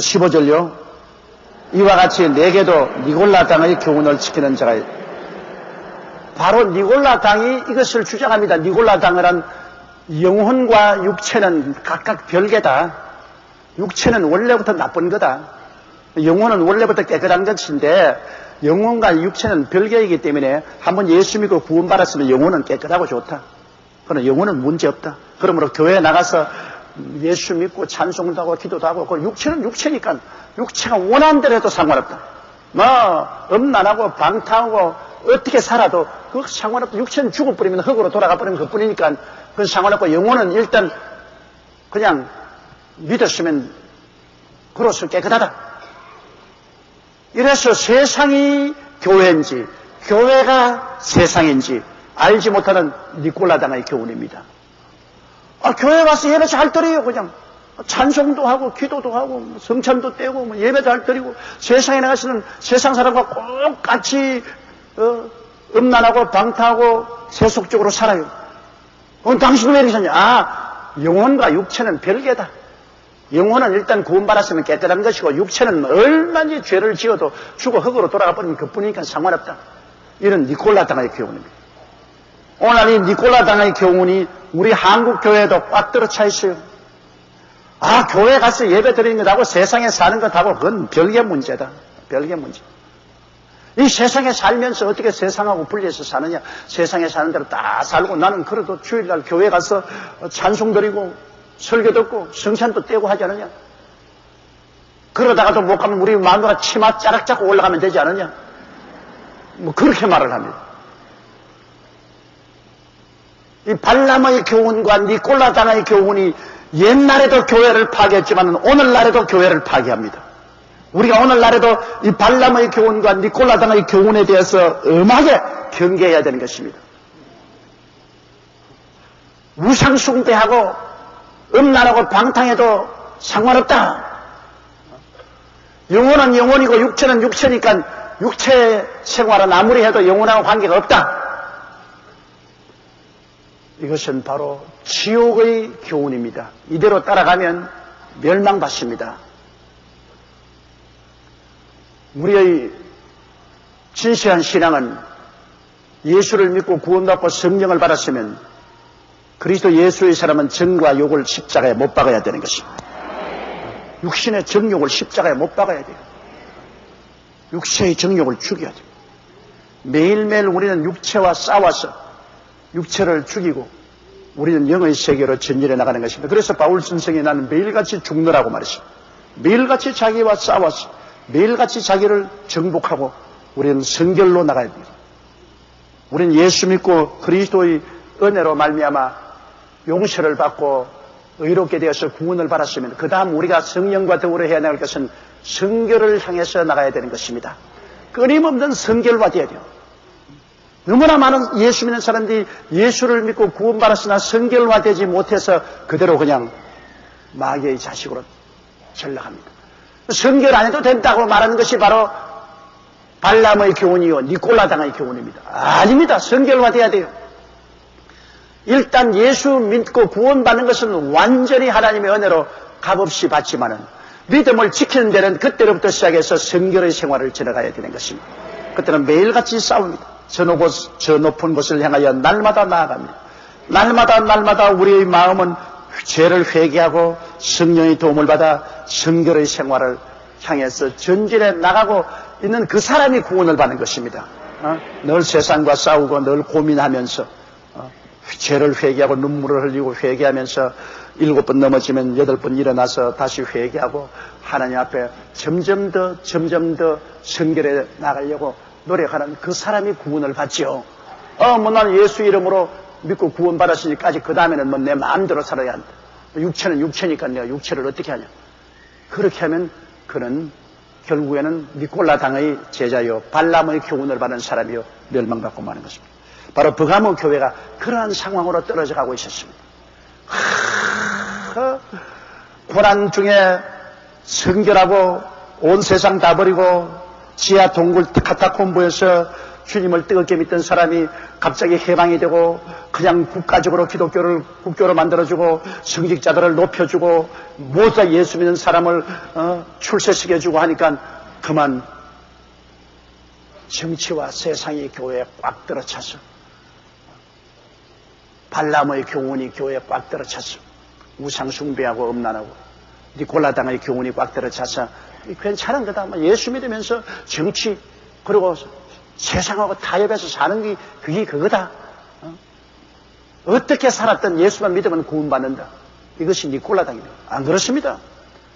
또 15절요. 이와 같이 내게도 니골라 당의 교훈을 지키는 자가 있다. 바로 니골라 당이 이것을 주장합니다. 니골라 당은 영혼과 육체는 각각 별개다. 육체는 원래부터 나쁜 거다. 영혼은 원래부터 깨끗한 것인데 영혼과 육체는 별개이기 때문에 한번 예수 믿고 구원받았으면 영혼은 깨끗하고 좋다. 그러나 영혼은 문제없다. 그러므로 교회에 나가서 예수 믿고 찬송도 하고 기도도 하고 그 육체는 육체니까 육체가 원하는 대로 해도 상관없다. 음란하고 방탕하고 어떻게 살아도 그거 상관없다. 육체는 죽어버리면 흙으로 돌아가 버리면 그뿐이니까 그건 상관없고 영혼은 일단 그냥 믿었으면 그로서 깨끗하다. 이래서 세상이 교회인지 교회가 세상인지 알지 못하는 니골라당의 교훈입니다. 교회 가서 예배 잘 드려요. 그냥 찬송도 하고 기도도 하고 성찬도 떼고 예배 잘 드리고 세상에 나가서는 세상 사람과 꼭 같이 음란하고 방탕하고 세속적으로 살아요. 당신은 왜 이러셨냐? 영혼과 육체는 별개다. 영혼은 일단 구원받았으면 깨끗한 것이고 육체는 얼마든지 죄를 지어도 죽어 흙으로 돌아가 버리면 그뿐이니까 상관없다. 이런 니골라당의 교훈입니다. 오늘 이 니골라당의 교훈이 우리 한국 교회에도 꽉 들어차 있어요. 교회 가서 예배 드리는 것하고 세상에 사는 것하고 그건 별개 문제다. 별개 문제. 이 세상에 살면서 어떻게 세상하고 분리해서 사느냐. 세상에 사는 대로 다 살고 나는 그래도 주일날 교회 가서 찬송 드리고 설교 듣고 성찬도 떼고 하지 않느냐. 그러다가도 못 가면 우리 마누라 치마 짜락 잡고 올라가면 되지 않느냐. 그렇게 말을 합니다. 이 발람의 교훈과 니골라당의 교훈이 옛날에도 교회를 파괴했지만 오늘날에도 교회를 파괴합니다. 우리가 오늘날에도 이 발람의 교훈과 니골라당의 교훈에 대해서 엄하게 경계해야 되는 것입니다. 우상 숭배하고 음란하고 방탕해도 상관없다. 영혼은 영혼이고 육체는 육체니까 육체 생활은 아무리 해도 영혼하고 관계가 없다. 이것은 바로 지옥의 교훈입니다. 이대로 따라가면 멸망받습니다. 우리의 진실한 신앙은 예수를 믿고 구원받고 성령을 받았으면 그리스도 예수의 사람은 정과 욕을 십자가에 못 박아야 되는 것입니다. 육신의 정욕을 십자가에 못 박아야 돼요. 육체의 정욕을 죽여야 돼요. 매일매일 우리는 육체와 싸워서 육체를 죽이고 우리는 영의 세계로 전진해 나가는 것입니다. 그래서 바울 선생이 나는 매일같이 죽느라고 말했습니다. 매일같이 자기와 싸워서 매일같이 자기를 정복하고 우리는 성결로 나가야 됩니다. 우리는 예수 믿고 그리스도의 은혜로 말미암아 용서를 받고 의롭게 되어서 구원을 받았으면 그 다음 우리가 성령과 더불어 해야 나갈 것은 성결을 향해서 나가야 되는 것입니다. 끊임없는 성결화되어야 돼요. 너무나 많은 예수 믿는 사람들이 예수를 믿고 구원받았으나 성결화되지 못해서 그대로 그냥 마귀의 자식으로 전락합니다. 성결 안 해도 된다고 말하는 것이 바로 발람의 교훈이요 니골라당의 교훈입니다. 아닙니다. 성결화되어야 돼요. 일단 예수 믿고 구원받는 것은 완전히 하나님의 은혜로 값없이 받지만은 믿음을 지키는 데는 그때로부터 시작해서 성결의 생활을 지나가야 되는 것입니다. 그때는 매일같이 싸웁니다. 저 높은 곳을 향하여 날마다 나아갑니다. 날마다 우리의 마음은 죄를 회개하고 성령의 도움을 받아 성결의 생활을 향해서 전진해 나가고 있는 그 사람이 구원을 받는 것입니다. 늘 세상과 싸우고 늘 고민하면서 죄를 회개하고 눈물을 흘리고 회개하면서 7번 넘어지면 8번 일어나서 다시 회개하고 하나님 앞에 점점 더 성결해 나가려고 노력하는 그 사람이 구원을 받지요. 나는 예수 이름으로 믿고 구원받았으니까지 그 다음에는 내 마음대로 살아야 한다. 육체는 육체니까 내가 육체를 어떻게 하냐. 그렇게 하면 그는 결국에는 니골라 당의 제자요 발람의 교훈을 받은 사람이요 멸망받고 마는 것입니다. 바로 버가모 교회가 그러한 상황으로 떨어져 가고 있었습니다. 고난 중에 성결하고 온 세상 다 버리고 지하 동굴 카타콤보에서 주님을 뜨겁게 믿던 사람이 갑자기 해방이 되고 그냥 국가적으로 기독교를 국교로 만들어주고 성직자들을 높여주고 모두 다 예수 믿는 사람을 출세시켜주고 하니까 그만 정치와 세상이 교회에 꽉 들어차서 발람의 교훈이 교회에 꽉 들어차서 우상숭배하고 음란하고 니콜라당의 교훈이 꽉 들어차서 괜찮은 거다. 예수 믿으면서 정치 그리고 세상하고 타협해서 사는 게 그게 그거다. 어떻게 살았든 예수만 믿으면 구원받는다. 이것이 니콜라당입니다. 안 그렇습니다.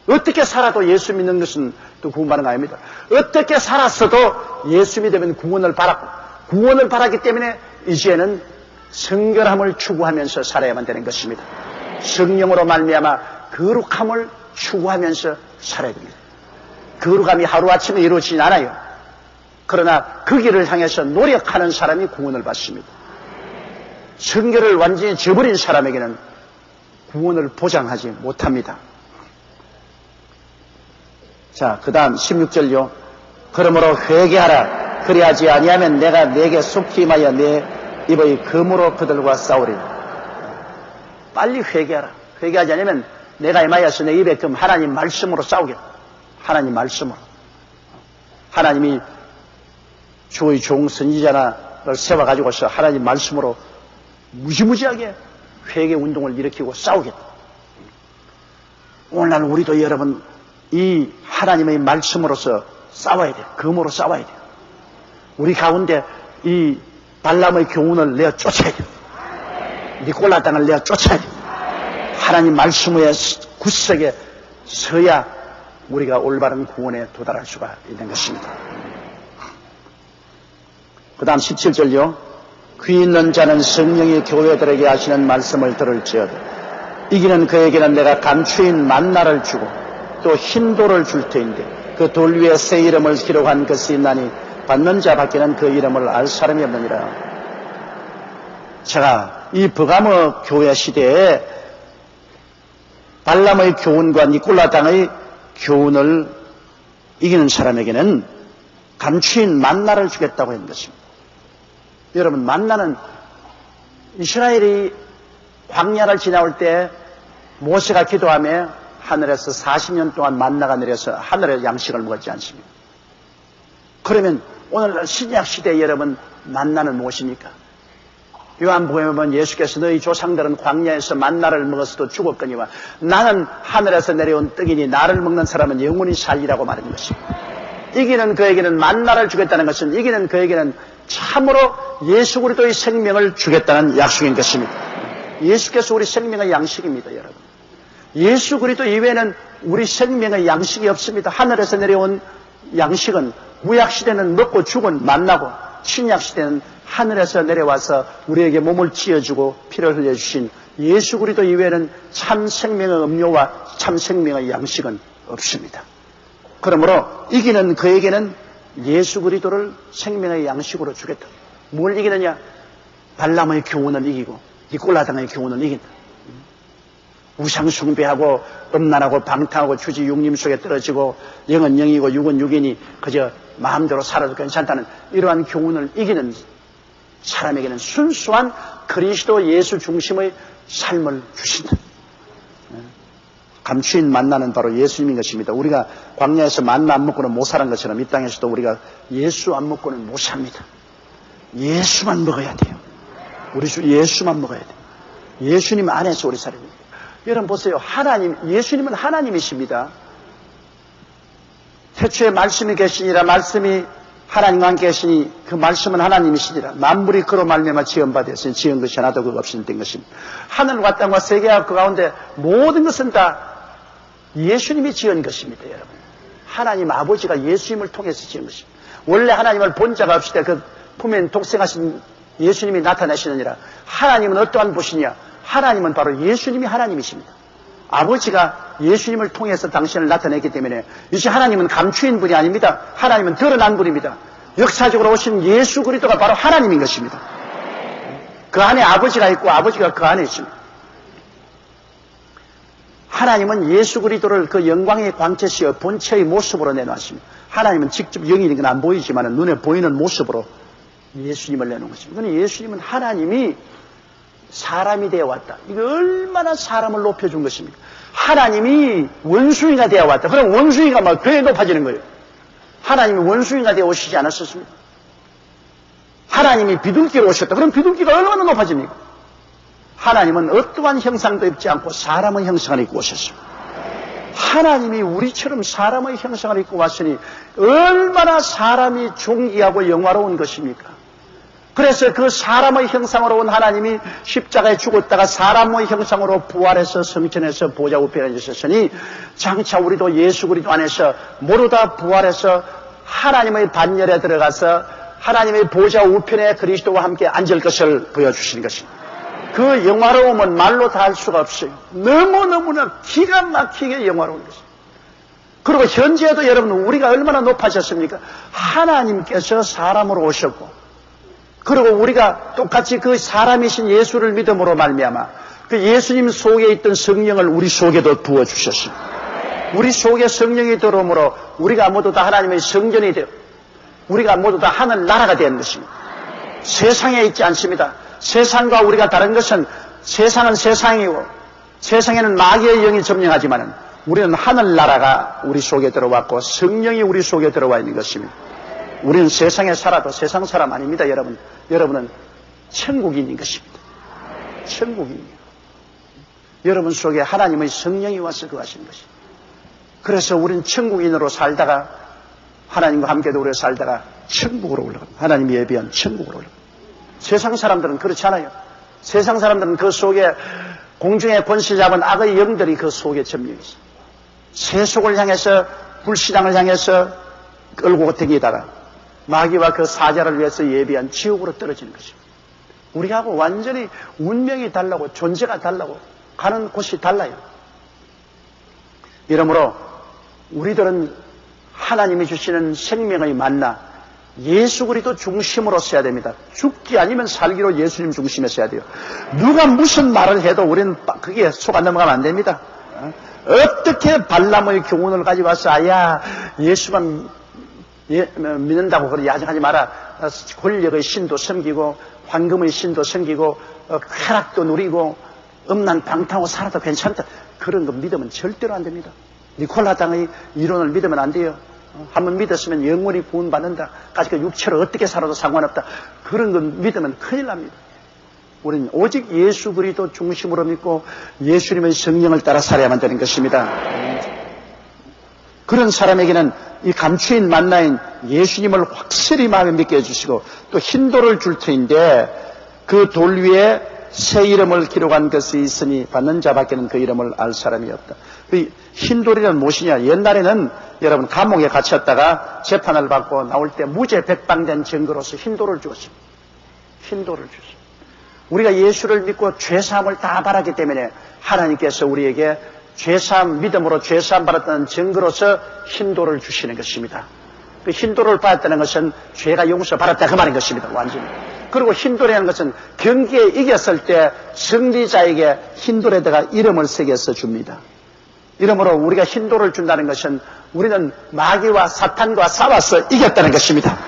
어떻게 살아도 예수 믿는 것은 또 구원받는 거 아닙니다. 어떻게 살았어도 예수 믿으면 구원을 받았고 구원을 받았기 때문에 이제는 성결함을 추구하면서 살아야만 되는 것입니다. 성령으로 말미암아 거룩함을 추구하면서 살아야 됩니다. 거룩함이 하루아침에 이루어지진 않아요. 그러나 그 길을 향해서 노력하는 사람이 구원을 받습니다. 성결을 완전히 저버린 사람에게는 구원을 보장하지 못합니다. 자, 그 다음 16절요. 그러므로 회개하라. 그리하지 아니하면 내가 네게 속히 임하여 내 입의 검으로 그들과 싸우리라. 빨리 회개하라. 회개하지 않으면 내가 임하여서 내 입의 검 하나님 말씀으로 싸우겠다. 하나님 말씀으로. 하나님이 주의 종 선지자를 세워가지고서 하나님 말씀으로 무지무지하게 회개 운동을 일으키고 싸우겠다. 오늘날 우리도 여러분 이 하나님의 말씀으로서 싸워야 돼요. 검으로 싸워야 돼요. 우리 가운데 이 발람의 교훈을 내어 쫓아야 돼요. 니콜라 땅을 내어 쫓아야 돼요. 하나님 말씀의 구석에 서야 우리가 올바른 구원에 도달할 수가 있는 것입니다. 그 다음 17절요. 귀 있는 자는 성령이 교회들에게 하시는 말씀을 들을지어다. 이기는 그에게는 내가 감추인 만나를 주고 또 흰 돌을 줄 터인데 그 돌 위에 새 이름을 기록한 것이 있나니 받는 자 밖에는 그 이름을 알 사람이 없느니라. 제가 이 버가모 교회 시대에 발람의 교훈과 니콜라 당의 교훈을 이기는 사람에게는 감추인 만나를 주겠다고 했는 것입니다. 여러분, 만나는 이스라엘이 광야를 지나올 때 모세가 기도하며 하늘에서 40년 동안 만나가 내려서 하늘의 양식을 먹었지 않습니까? 그러면 오늘날 신약 시대에 여러분 만나는 무엇입니까? 요한복음에 보면 예수께서 너희 조상들은 광야에서 만나를 먹었어도 죽었거니와 나는 하늘에서 내려온 떡이니 나를 먹는 사람은 영원히 살리라고 말한 것입니다. 이기는 그에게는 만나를 주겠다는 것은 이기는 그에게는 참으로 예수 그리스도의 생명을 주겠다는 약속인 것입니다. 예수께서 우리 생명의 양식입니다, 여러분. 예수 그리스도 이외에는 우리 생명의 양식이 없습니다. 하늘에서 내려온 양식은 구약시대는 먹고 죽은 만나고 신약시대는 하늘에서 내려와서 우리에게 몸을 찌어주고 피를 흘려주신 예수 그리스도 이외에는 참 생명의 음료와 참 생명의 양식은 없습니다. 그러므로 이기는 그에게는 예수 그리스도를 생명의 양식으로 주겠다. 뭘 이기느냐? 발람의 교훈을 이기고 니콜라당의 교훈을 이긴다. 우상 숭배하고 음란하고 방탕하고 주지 육림 속에 떨어지고 영은 영이고 육은 육이니 그저 마음대로 살아도 괜찮다는 이러한 교훈을 이기는 사람에게는 순수한 그리스도 예수 중심의 삶을 주신다. 감추인 만나는 바로 예수님인 것입니다. 우리가 광야에서 만나 안 먹고는 못 사는 것처럼 이 땅에서도 우리가 예수 안 먹고는 못 삽니다. 예수만 먹어야 돼요. 우리 주 예수만 먹어야 돼요. 예수님 안에서 우리 살아야 돼요. 여러분 보세요. 하나님, 예수님은 하나님이십니다. 태초에 말씀이 계시니라 말씀이 하나님과 함께 계시니 그 말씀은 하나님이시니라. 만물이 그로 말미암아 지은 바 되었으니 지은 것이 하나도 그 없이 된 것입니다. 하늘과 땅과 세계와 그 가운데 모든 것은 다 예수님이 지은 것입니다, 여러분. 하나님 아버지가 예수님을 통해서 지은 것입니다. 원래 하나님을 본 자가 없을 때 그 품에 독생하신 예수님이 나타나시느니라. 하나님은 어떠한 분이냐? 하나님은 바로 예수님이 하나님이십니다. 아버지가 예수님을 통해서 당신을 나타냈기 때문에 이제 하나님은 감추인 분이 아닙니다. 하나님은 드러난 분입니다. 역사적으로 오신 예수 그리스도가 바로 하나님인 것입니다. 그 안에 아버지가 있고 아버지가 그 안에 있습니다. 하나님은 예수 그리스도를 그 영광의 광채시여 본체의 모습으로 내놓았습니다. 하나님은 직접 영이니까 안 보이지만 눈에 보이는 모습으로 예수님을 내놓은 것입니다. 그러니 예수님은 하나님이 사람이 되어 왔다. 이거 얼마나 사람을 높여준 것입니까? 하나님이 원숭이가 되어 왔다. 그럼 원숭이가 막 더 높아지는 거예요. 하나님이 원숭이가 되어 오시지 않았었습니까? 하나님이 비둘기로 오셨다. 그럼 비둘기가 얼마나 높아집니까? 하나님은 어떠한 형상도 입지 않고 사람의 형상을 입고 오셨습니다. 하나님이 우리처럼 사람의 형상을 입고 왔으니 얼마나 사람이 존귀하고 영화로운 것입니까? 그래서 그 사람의 형상으로 온 하나님이 십자가에 죽었다가 사람의 형상으로 부활해서 성천에서 보좌 우편에 앉으셨으니 장차 우리도 예수 그리스도 안에서 모두 다 부활해서 하나님의 반열에 들어가서 하나님의 보좌 우편에 그리스도와 함께 앉을 것을 보여주시는 것입니다. 그 영화로움은 말로 다 할 수가 없어요. 너무너무나 기가 막히게 영화로운 것입니다. 그리고 현재도 여러분 우리가 얼마나 높아졌습니까? 하나님께서 사람으로 오셨고 그리고 우리가 똑같이 그 사람이신 예수를 믿음으로 말미암아 그 예수님 속에 있던 성령을 우리 속에도 부어주셨습니다. 우리 속에 성령이 들어오므로 우리가 모두 다 하나님의 성전이 되어 우리가 모두 다 하늘나라가 된 것입니다. 세상에 있지 않습니다. 세상과 우리가 다른 것은 세상은 세상이고 세상에는 마귀의 영이 점령하지만 우리는 하늘나라가 우리 속에 들어왔고 성령이 우리 속에 들어와 있는 것입니다. 우리는 세상에 살아도 세상 사람 아닙니다, 여러분. 여러분은 천국인인 것입니다. 천국인이에요. 여러분 속에 하나님의 성령이 와서 거하시는 것입니다. 그래서 우리는 천국인으로 살다가 하나님과 함께도 오래 살다가 천국으로 올라갑니다. 하나님이 예비한 천국으로 올라갑니다. 세상 사람들은 그렇지 않아요. 세상 사람들은 그 속에 공중의 권세 잡은 악의 영들이 그 속에 점령이 있어요. 세속을 향해서 불신앙을 향해서 끌고 다니다가 마귀와 그 사자를 위해서 예비한 지옥으로 떨어지는 것입니다. 우리하고 완전히 운명이 달라고 존재가 달라고 가는 곳이 달라요. 이러므로 우리들은 하나님이 주시는 생명의 만나 예수 그리스도 중심으로 써야 됩니다. 죽기 아니면 살기로 예수님 중심에 써야 돼요. 누가 무슨 말을 해도 우리는 그게 속 안 넘어가면 안 됩니다. 어떻게 발람의 교훈을 가지고 와서 아야 예수만 믿는다고 그렇게 야정하지 마라. 권력의 신도 섬기고 황금의 신도 섬기고 쾌락도 누리고 음란방탕하고 살아도 괜찮다. 그런 거 믿으면 절대로 안 됩니다. 니콜라당의 이론을 믿으면 안 돼요. 한번 믿었으면 영원히 구원받는다. 까짓 육체로 어떻게 살아도 상관없다. 그런 거 믿으면 큰일 납니다. 우리는 오직 예수 그리스도 중심으로 믿고 예수님의 성령을 따라 살아야만 되는 것입니다. 그런 사람에게는 이 감추인 만나인 예수님을 확실히 마음에 믿게 해주시고 또 흰돌을 줄 터인데 그 돌 위에 새 이름을 기록한 것이 있으니 받는 자밖에는 그 이름을 알 사람이 없다. 그 흰돌이란 무엇이냐? 옛날에는 여러분 감옥에 갇혔다가 재판을 받고 나올 때 무죄 백방된 증거로서 흰돌을 주었습니다. 흰돌을 주었습니다. 우리가 예수를 믿고 죄사함을 다 받았기 때문에 하나님께서 우리에게 죄사함, 믿음으로 죄사함 받았다는 증거로서 흰돌을 주시는 것입니다. 그 흰돌을 받았다는 것은 죄가 용서받았다 그 말인 것입니다. 완전히. 그리고 흰돌이라는 것은 경기에 이겼을 때 승리자에게 흰돌에다가 이름을 새겨서 줍니다. 이러므로 우리가 흰돌을 준다는 것은 우리는 마귀와 사탄과 싸워서 이겼다는 것입니다.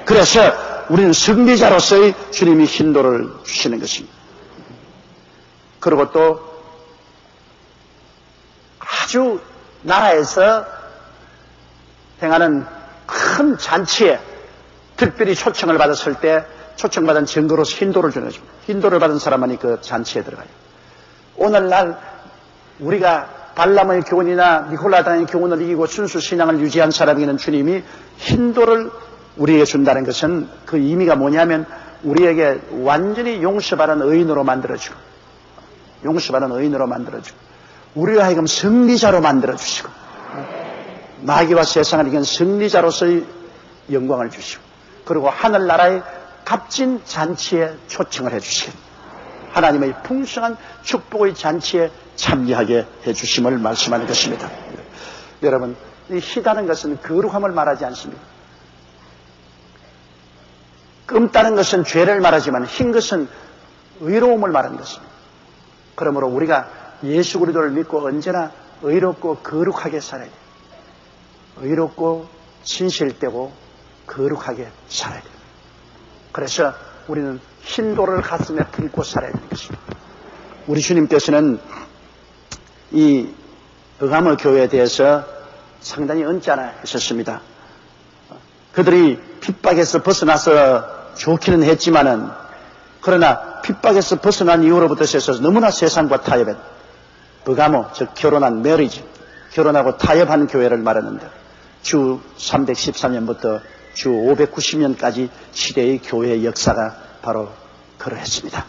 그래서 우리는 승리자로서의 주님이 흰돌을 주시는 것입니다. 그리고 또 아주 나라에서 행하는 큰 잔치에 특별히 초청을 받았을 때 초청받은 증거로서 흰돌을 주는 것입니다. 흰돌을 받은 사람만이 그 잔치에 들어가요. 오늘날 우리가 발람의 교훈이나 니콜라당의 교훈을 이기고 순수 신앙을 유지한 사람에게는 주님이 흰돌을 우리에게 준다는 것은 그 의미가 뭐냐면 우리에게 완전히 용서받은 의인으로 만들어주고 우리와 하여금 승리자로 만들어주시고 마귀와 세상을 이긴 승리자로서의 영광을 주시고 그리고 하늘나라의 값진 잔치에 초청을 해주시고 하나님의 풍성한 축복의 잔치에 참여하게 해주심을 말씀하는 것입니다. 여러분, 이 희다는 것은 거룩함을 말하지 않습니다. 끔다는 것은 죄를 말하지만 흰 것은 의로움을 말하는 것입니다. 그러므로 우리가 예수 그리스도를 믿고 언제나 의롭고 거룩하게 살아야 돼요. 의롭고 진실되고 거룩하게 살아야 돼요. 그래서 우리는 흰 돌을 가슴에 품고 살아야 되는 것입니다. 우리 주님께서는 이 버가모 교회에 대해서 상당히 언짢아 하셨습니다. 그들이 핍박에서 벗어나서 좋기는 했지만은, 그러나 핍박에서 벗어난 이후로부터 시작해서 너무나 세상과 타협한 버가모, 즉 결혼한 메리지, 결혼하고 타협하는 교회를 말하는데, 주 313년부터 주 590년까지 시대의 교회의 역사가 바로 그러했습니다.